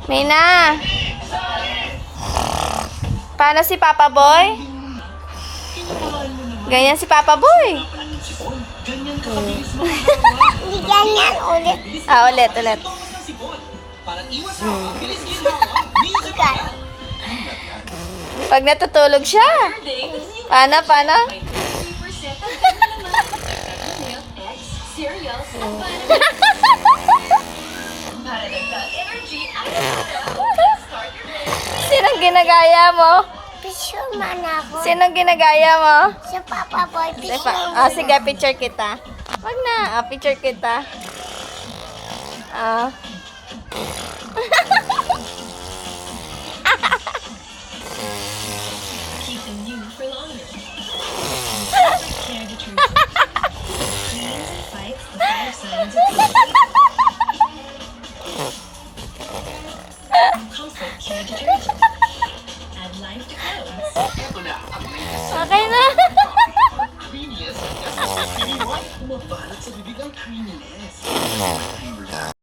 Mina! Paano si Papa Boy? Ganyan si Papa Boy. Hindi ganyan ulit. Ulit. Pag natutulog siya. Paano? Sinong ginagaya mo? Picture man ako. Sinong ginagaya mo? Sa Papa Boy, picture mo. Sige, picture kita. Wag na, picture kita. Ah. Keeping you for longer. Care the truth. Fights the 5 signs of Comfort Care Detergent. Add life to clothes. Okay na. Creamiest. Mabalat sa bibig ang creaminess.